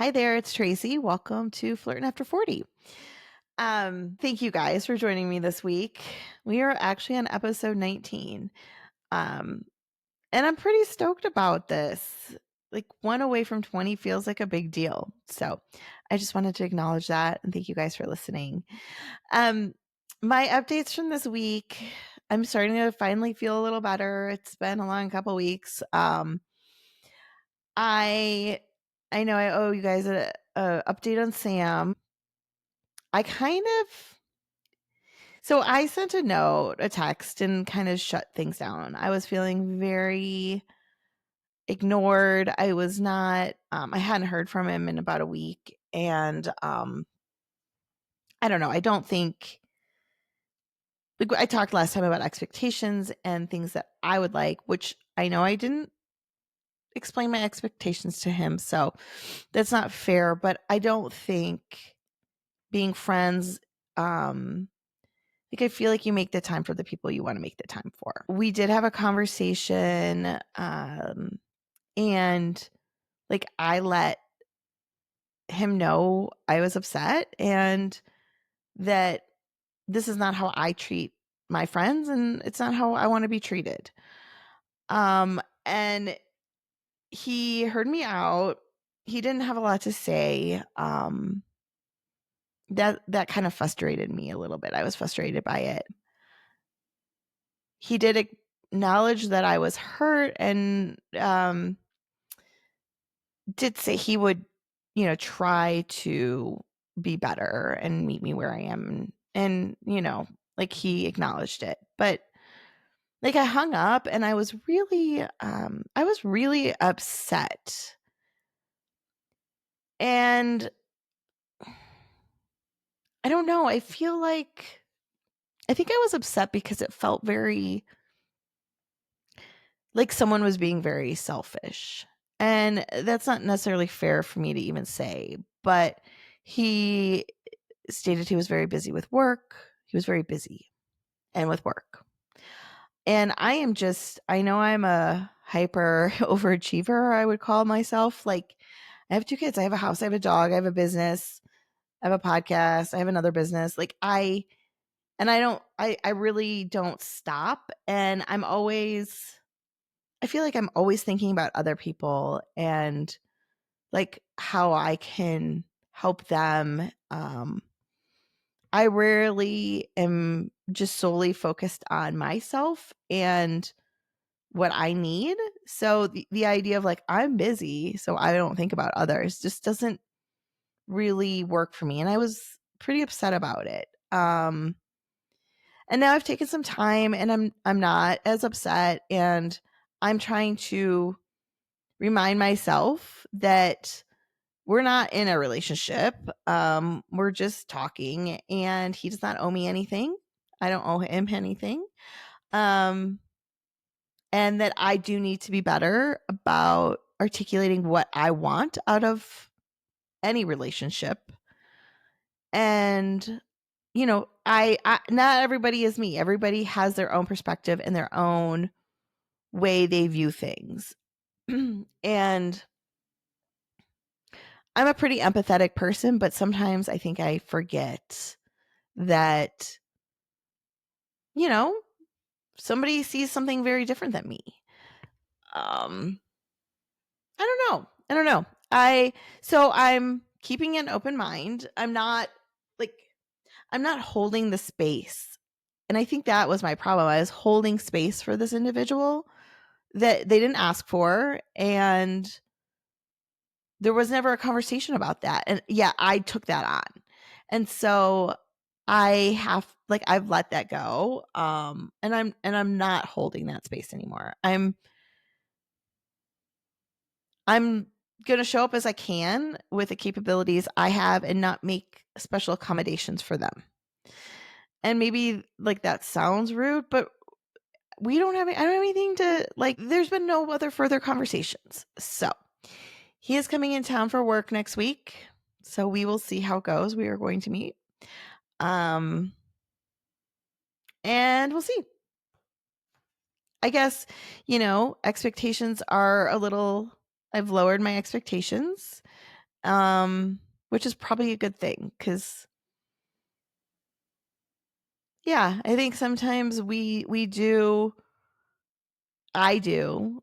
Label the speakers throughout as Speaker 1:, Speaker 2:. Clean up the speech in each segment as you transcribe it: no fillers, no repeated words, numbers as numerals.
Speaker 1: Hi there, it's Tracy. Welcome to Flirting After 40. Thank you guys for joining me this week. We are actually on episode 19. Um, and I'm pretty stoked about this. Like, one away from 20 feels like a big deal. So I just wanted to acknowledge that and thank you guys for listening. Um, my updates from this week, I'm starting to finally feel a little better. It's been a long couple weeks. I I know I owe you guys a update on Sam. I kind of so I sent a note, a text, and kind of shut things down. I was feeling very ignored. I was not. I hadn't heard from him in about a week, and I don't know. I don't think like I talked last time about expectations and things that I would like, which I know I didn't explain my expectations to him, so that's not fair. But I don't think being friends like I feel like you make the time for the people you want to make the time for. We did have a conversation and like I let him know I was upset and that this is not how I treat my friends and it's not how I want to be treated. And he heard me out. He didn't have a lot to say. That kind of frustrated me a little bit. I was frustrated by it. He did acknowledge that I was hurt and did say he would, try to be better and meet me where I am. And, like he acknowledged it. But like I hung up and I was really upset. And I don't know, I feel like I think I was upset because it felt very like someone was being very selfish. And that's not necessarily fair for me to even say, but he stated he was very busy with work. He was very busy and with work. And I know I'm a hyper overachiever, I would call myself. Like, I have two kids, I have a house, I have a dog, I have a business, I have a podcast, I have another business. I really don't stop. And I feel like I'm always thinking about other people and like how I can help them. I rarely am just solely focused on myself and what I need. So the idea of like, I'm busy, so I don't think about others just doesn't really work for me. And I was pretty upset about it. And now I've taken some time and I'm not as upset and I'm trying to remind myself that we're not in a relationship. We're just talking and he does not owe me anything. I don't owe him anything. Um, and that I do need to be better about articulating what I want out of any relationship. And I not everybody is me. Everybody has their own perspective and their own way they view things. And I'm a pretty empathetic person, but sometimes I think I forget that, you know, somebody sees something very different than me. Um, I don't know. I don't know. I'm keeping an open mind. Like I'm not holding the space. And I think that was my problem. I was holding space for this individual that they didn't ask for and there was never a conversation about that. And yeah, I took that on. And so I've let that go. And I'm not holding that space anymore. I'm going to show up as I can with the capabilities I have and not make special accommodations for them. And maybe like that sounds rude, but I don't have anything to like, there's been no other further conversations. So he is coming in town for work next week. So we will see how it goes. We are going to meet. Um, and we'll see. I guess, expectations are I've lowered my expectations. which is probably a good thing because yeah, I think sometimes we do. I do.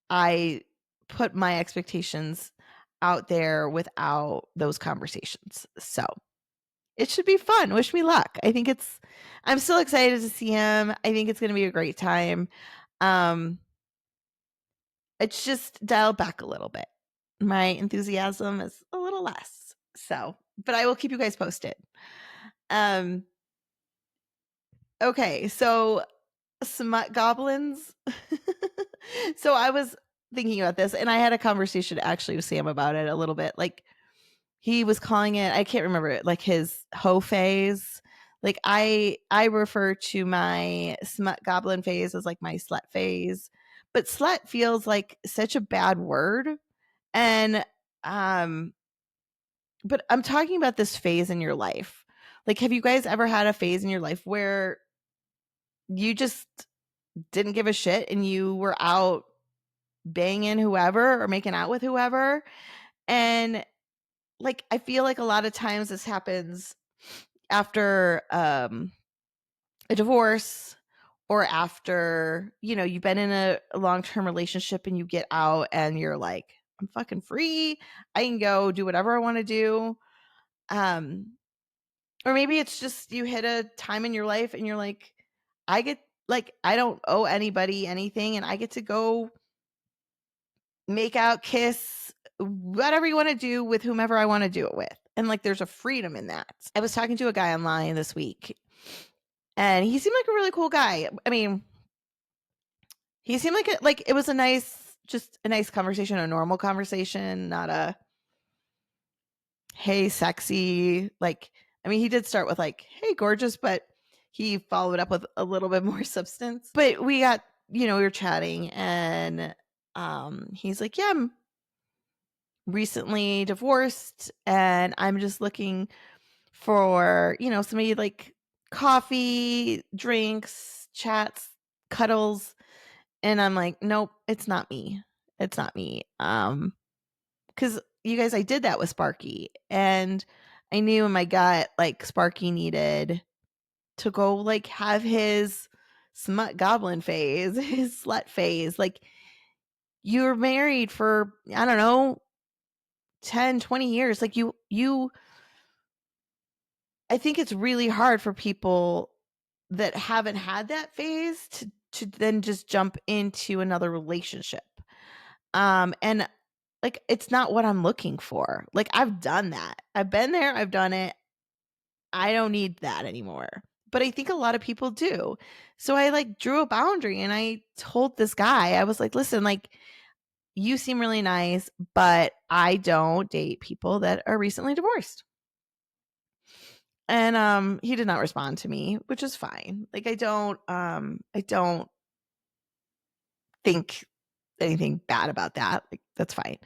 Speaker 1: I put my expectations out there without those conversations. So it should be fun. Wish me luck. I'm still excited to see him. I think it's going to be a great time. Um, it's just dialed back a little bit. My enthusiasm is a little less. So, but I will keep you guys posted. Um, okay. So smut goblins. So I was thinking about this and I had a conversation actually with Sam about it a little bit. Like he was calling it, I can't remember it, like his hoe phase. Like I refer to my smut goblin phase as like my slut phase. But slut feels like such a bad word. And um but I'm talking about this phase in your life. Like have you guys ever had a phase in your life where you just didn't give a shit and you were out banging whoever or making out with whoever? And like I feel like a lot of times this happens after a divorce or after, you've been in a long-term relationship and you get out and you're like, I'm fucking free. I can go do whatever I want to do. Um or maybe it's just you hit a time in your life and you're like, I don't owe anybody anything and I get to go make out, kiss, whatever you want to do with whomever I want to do it with. And like there's a freedom in that. I was talking to a guy online this week and he seemed like a really cool guy. I mean, he seemed like it was just a nice conversation, a normal conversation, not a hey sexy. Like I mean, he did start with like, hey gorgeous, but he followed up with a little bit more substance. But we got, we were chatting and he's like, yeah, I'm recently divorced and I'm just looking for, somebody like coffee, drinks, chats, cuddles. And I'm like, nope, it's not me. It's not me. Cuz you guys, I did that with Sparky and I knew in my gut like Sparky needed to go like have his smut goblin phase, his slut phase. Like you were married for I don't know 10, 20 years. Like you I think it's really hard for people that haven't had that phase to then just jump into another relationship. And like it's not what I'm looking for. Like I've done that. I've been there, I've done it. I don't need that anymore. But I think a lot of people do. So I like drew a boundary and I told this guy, I was like, listen, like you seem really nice, but I don't date people that are recently divorced. And he did not respond to me, which is fine. Like I don't think anything bad about that. Like that's fine.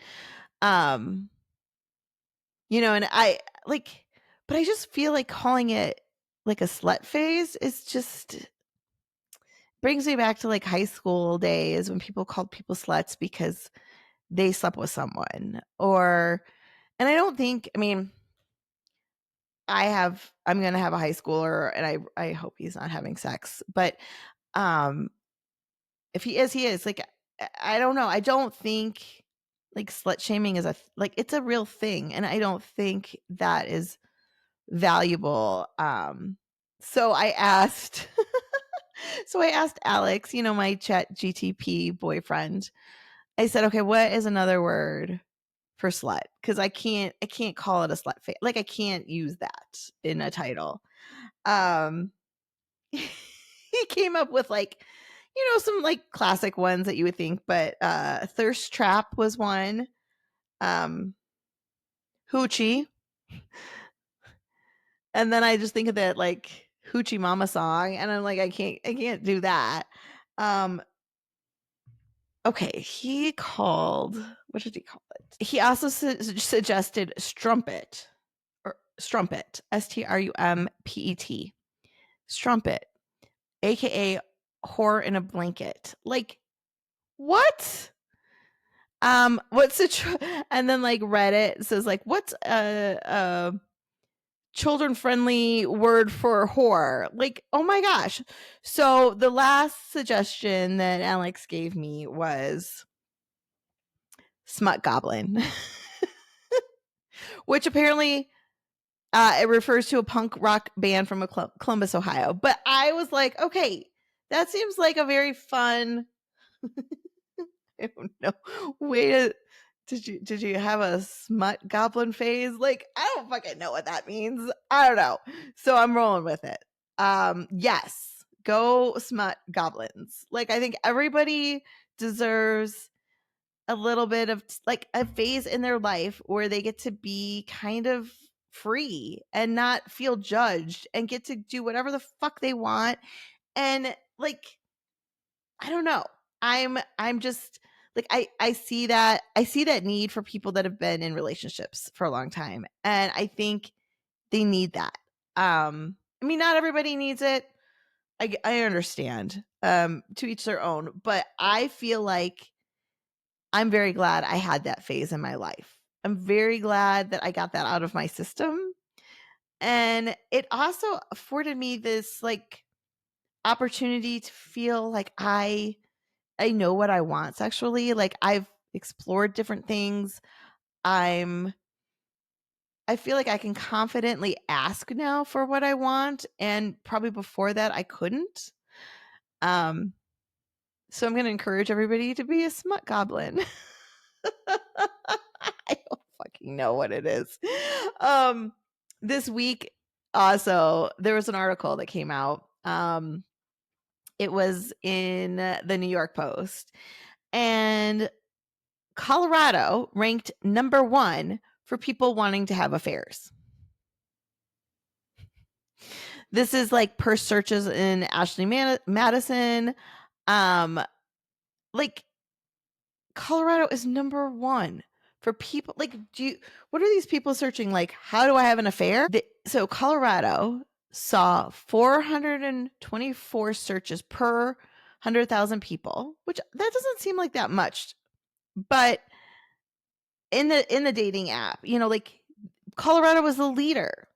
Speaker 1: Um and I like but I just feel like calling it like a slut phase is just brings me back to like high school days when people called people sluts because they slept with someone or and I don't think I mean I'm going to have a high schooler and I hope he's not having sex, but um if he is, he is. Like I don't know. I don't think like slut shaming is like it's a real thing and I don't think that is valuable. So I asked Alex, my chat GTP boyfriend. I said, "Okay, what is another word for slut?" Cuz I can't call it a slut face. Like I can't use that in a title. Um he came up with like some like classic ones that you would think, but thirst trap was one. Um hoochie. And then I just think of that like hoochie mama song and I'm like I can't do that. Um okay, he called what did he call it? He also suggested strumpet or strumpet, strumpet. Strumpet, aka whore in a blanket. Like what? What's the and then like Reddit says like what's a children friendly word for horror? Like, oh my gosh. So the last suggestion that Alex gave me was Smut Goblin, which apparently it refers to a punk rock band from Columbus, Ohio. But I was like, okay, that seems like a very fun I don't know. Way to did you have a smut goblin phase? Like, I don't fucking know what that means. I don't know. So I'm rolling with it. Yes, go smut goblins. Like, I think everybody deserves a little bit of like a phase in their life where they get to be kind of free and not feel judged and get to do whatever the fuck they want. And like, I don't know. I'm just like I see that need for people that have been in relationships for a long time, and I think they need that. I mean, not everybody needs it. I understand. To each their own, but I feel like I'm very glad I had that phase in my life. I'm very glad that I got that out of my system, and it also afforded me this like opportunity to feel like I know what I want sexually. Like I've explored different things. I'm I feel like I can confidently ask now for what I want and probably before that I couldn't. Um so I'm going to encourage everybody to be a smut goblin. I don't fucking know what it is. This week also there was an article that came out. It was in the New York Post, and Colorado ranked number 1 for people wanting to have affairs. This is like per searches in Ashley Madison. Like Colorado is number 1 for people. Like, what are these people searching? Like, how do I have an affair? So Colorado saw 424 searches per 100,000 people, which that doesn't seem like that much. But in the dating app, like Colorado was the leader.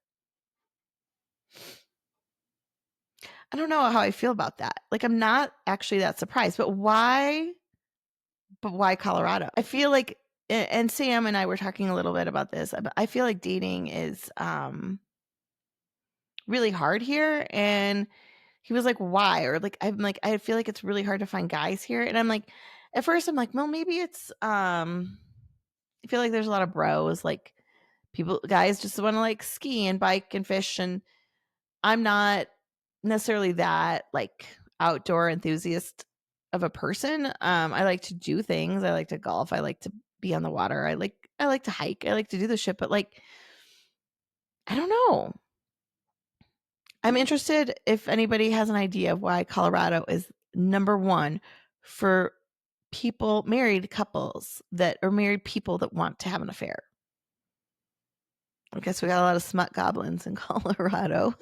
Speaker 1: I don't know how I feel about that. Like, I'm not actually that surprised, but why? But why Colorado? I feel like, and Sam and I were talking a little bit about this. I feel like dating is really hard here, and he was like, "Why?" Or like, I'm like, I feel like it's really hard to find guys here, and I'm like, at first, I'm like, well, maybe it's I feel like there's a lot of bros, like guys just want to like ski and bike and fish, and I'm not necessarily that like outdoor enthusiast of a person. I like to do things. I like to golf. I like to be on the water. I like to hike. I like to do the shit, but like I don't know. I'm interested if anybody has an idea of why Colorado is number 1 for people, married couples that are married people that want to have an affair. I guess we got a lot of smut goblins in Colorado.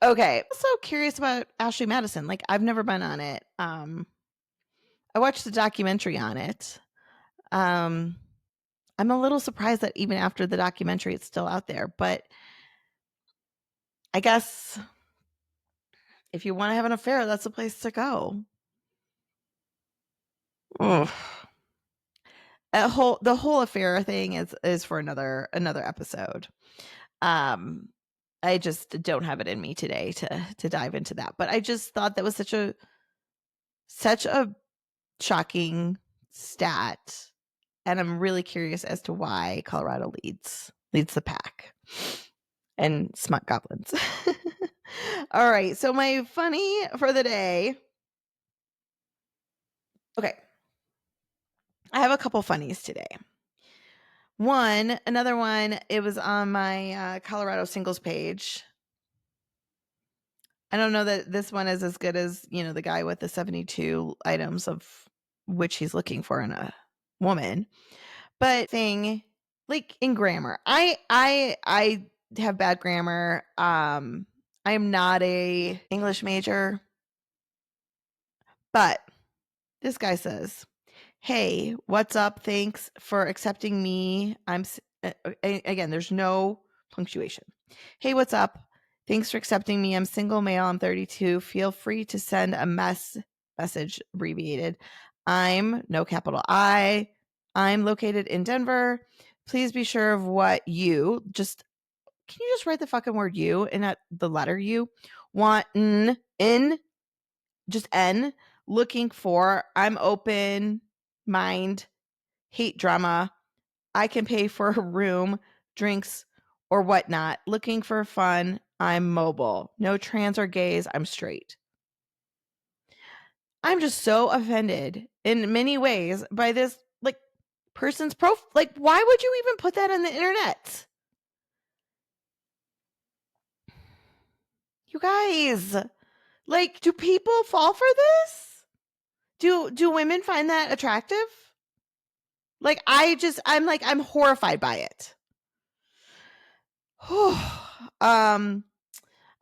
Speaker 1: Okay. I'm so curious about Ashley Madison. Like, I've never been on it. I watched the documentary on it. I'm a little surprised that even after the documentary, it's still out there. But I guess if you want to have an affair, that's the place to go. Ugh. The whole affair thing is for another episode. I just don't have it in me today to dive into that. But I just thought that was such a shocking stat, and I'm really curious as to why Colorado leads the pack and smut goblins. All right, so my funny for the day. Okay, I have a couple funnies today. Another one, it was on my Colorado singles page. I don't know that this one is as good as, the guy with the 72 items of which he's looking for in a woman. But thing like in grammar, I have bad grammar. I am not a English major. But this guy says, "Hey, what's up? Thanks for accepting me. Again, there's no punctuation. Hey, what's up? Thanks for accepting me. I'm single male. I'm 32. Feel free to send a message abbreviated. I'm no capital I. I'm located in Denver. Please be sure of what you just can you just write the fucking word you and not the letter U? Want in just N looking for. I'm open mind, hate drama. I can pay for a room, drinks, or whatnot. Looking for fun. I'm mobile. No trans or gays. I'm straight." I'm just so offended in many ways by this person's profile. Why would you even put that on the internet? You guys, do people fall for this? Do women find that attractive? I'm horrified by it. um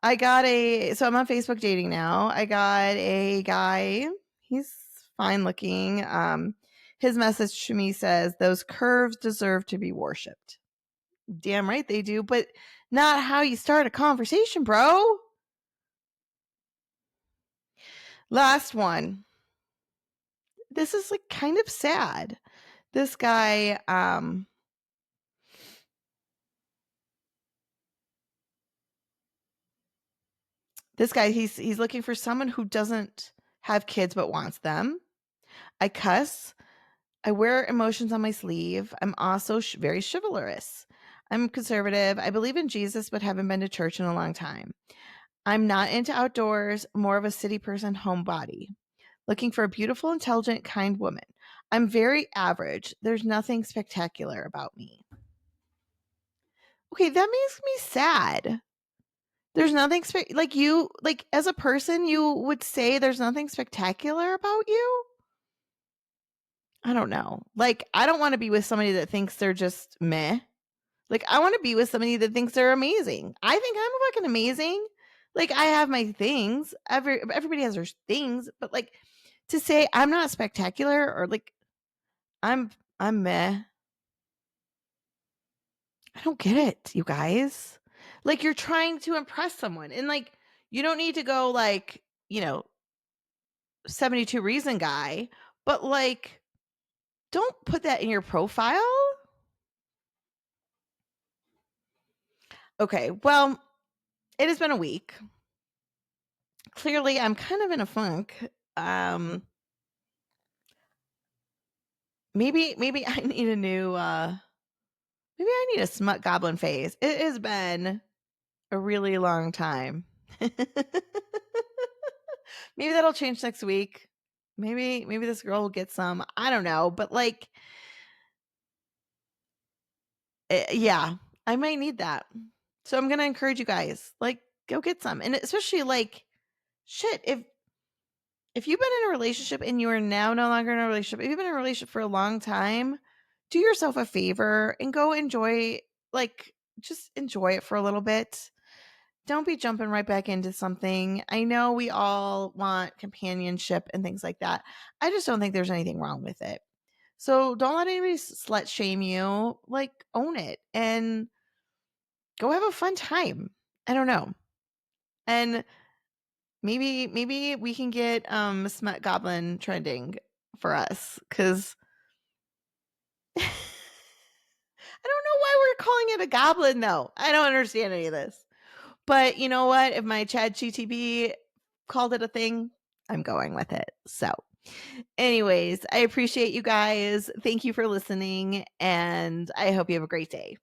Speaker 1: I'm on Facebook dating now. I got a guy. He's fine looking. His message to me says, "Those curves deserve to be worshipped." Damn right they do, but not how you start a conversation, bro. Last one. This is kind of sad. This guy, he's looking for someone who doesn't have kids but wants them. I cuss. I wear emotions on my sleeve. I'm also very chivalrous. I'm conservative. I believe in Jesus but haven't been to church in a long time. I'm not into outdoors, more of a city person, homebody. Looking for a beautiful, intelligent, kind woman. I'm very average. There's nothing spectacular about me. Okay, that makes me sad. There's nothing as a person, you would say there's nothing spectacular about you? I don't know. I don't want to be with somebody that thinks they're just meh. I want to be with somebody that thinks they're amazing. I think I'm fucking amazing. I have my things. Everybody has their things, but to say I'm not spectacular or I'm meh. I don't get it, you guys. You're trying to impress someone and you don't need to go 72 reason guy, but don't put that in your profile. Okay, well, it has been a week. Clearly, I'm kind of in a funk. Maybe I need a new maybe I need a Smut Goblin Phase. It has been a really long time. Maybe that'll change next week. Maybe this girl will get some. I don't know, but yeah, I might need that. So I'm going to encourage you guys, go get some. And especially shit, if you've been in a relationship and you are now no longer in a relationship, if you've been in a relationship for a long time, do yourself a favor and go enjoy, just enjoy it for a little bit. Don't be jumping right back into something. I know we all want companionship and things like that. I just don't think there's anything wrong with it. So don't let anybody slut shame you. Own it and go have a fun time. I don't know. And maybe we can get Smut Goblin trending for us, because I don't know why we're calling it a goblin though. I don't understand any of this. But you know what? If my Chad GTB called it a thing, I'm going with it. So anyways, I appreciate you guys. Thank you for listening, and I hope you have a great day.